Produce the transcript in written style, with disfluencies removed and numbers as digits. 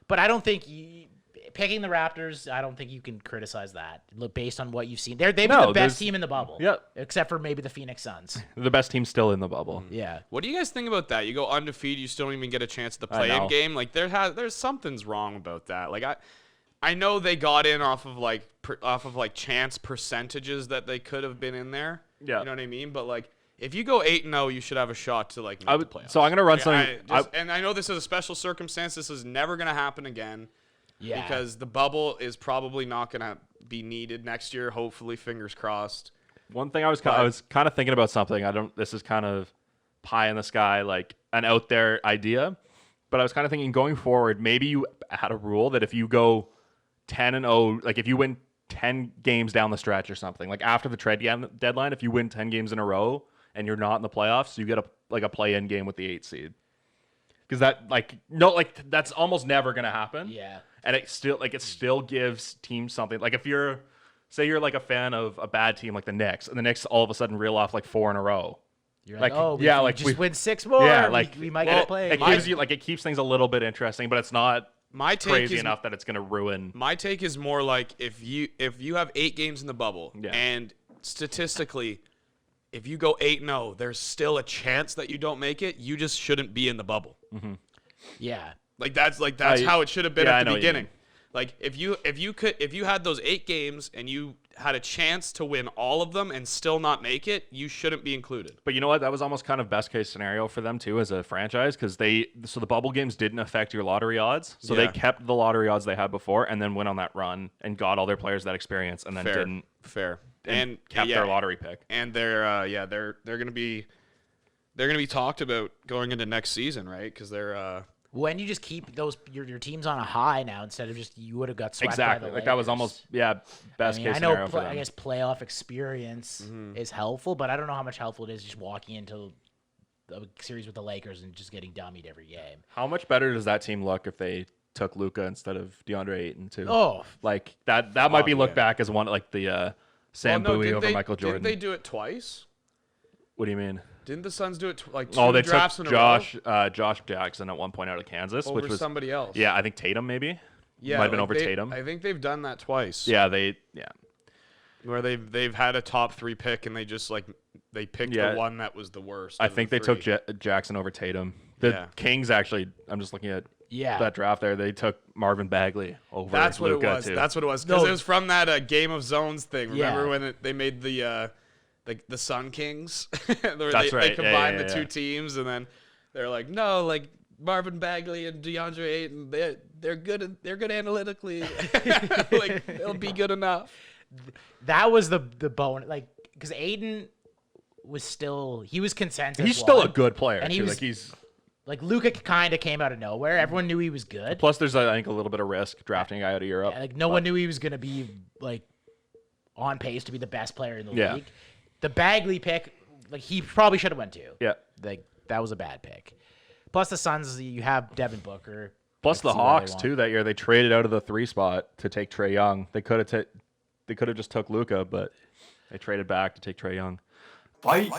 But I don't think picking the Raptors, I don't think you can criticize that. Look, based on what you've seen. They've been the best team in the bubble. Yep. Except for maybe the Phoenix Suns. The best team still in the bubble. Yeah. What do you guys think about that? You go undefeated, you still don't even get a chance at the play-in game. Like there's something's wrong about that. Like I know they got in off of like chance percentages that they could have been in there. Yeah. You know what I mean? But like if you go 8-0, you should have a shot to like make the playoffs. So I'm gonna run something. And I know this is a special circumstance. This is never gonna happen again. Yeah. Because the bubble is probably not gonna be needed next year. Hopefully, fingers crossed. One thing I was kind of thinking about something. This is kind of pie in the sky, like an out there idea. But I was kind of thinking going forward, maybe you had a rule that if you go 10-0, like if you win 10 games down the stretch or something, like after the trade deadline, if you win 10 games in a row and you're not in the playoffs, you get a play-in game with the 8 seed. Because that's almost never gonna happen. Yeah. And it still gives teams something. Like if you're like a fan of a bad team like the Knicks, and the Knicks all of a sudden reel off like 4 in a row. You're like, we win 6 more. Yeah, we might get a play. It keeps things a little bit interesting, but it's not crazy enough that it's gonna ruin. My take is more like if you have 8 games in the bubble, and statistically, if you go 8-0, there's still a chance that you don't make it. You just shouldn't be in the bubble. Mm-hmm. Yeah. That's how it should have been at the beginning. Like if you had those 8 games and you had a chance to win all of them and still not make it, you shouldn't be included. But you know what? That was almost kind of best case scenario for them too as a franchise, because the bubble games didn't affect your lottery odds. So they kept the lottery odds they had before and then went on that run and got all their players that experience and then didn't and kept their lottery pick. And they're gonna be talked about going into next season, right? Because they're when you just keep your teams on a high now instead of just you would have got swept by the Lakers. Like that was almost best case scenario for them. I guess playoff experience is helpful, but I don't know how much helpful it is just walking into a series with the Lakers and just getting dummied every game. How much better does that team look if they took Luka instead of DeAndre Ayton too? Oh, like that might be looked back as one like the Sam Bowie over Michael Jordan. Didn't they do it twice? What do you mean? Didn't the Suns do it like 2 they drafts took in a row? Josh Jackson at one point out of Kansas, over which was somebody else. Yeah, I think Tatum maybe. Yeah, might have been over Tatum. I think they've done that twice. Yeah, where they've had a top 3 pick and they just they picked the one that was the worst. I think they took Jackson over Tatum. The Kings actually, I'm just looking at that draft there. They took Marvin Bagley over That's what Luka it was. too. That's what it was. Because it was from that Game of Zones thing. Remember when they made the Sun Kings? That's right. They combined the 2 teams, and then they're like, no, like Marvin Bagley and DeAndre Ayton, they're good. They're good analytically. Like they'll be good enough. That was the bone, like because Ayton he was consensus. He's still a good player, and too. Like Luka kind of came out of nowhere. Everyone knew he was good. Plus, there's I think a little bit of risk drafting a guy out of Europe. Yeah, like no one knew he was gonna be like on pace to be the best player in the league. The Bagley pick, like he probably should have went to. Yeah, like that was a bad pick. Plus the Suns, you have Devin Booker. Plus the Hawks too that year. They traded out of the 3 spot to take Trae Young. They could have just took Luka, but they traded back to take Trae Young. Fight.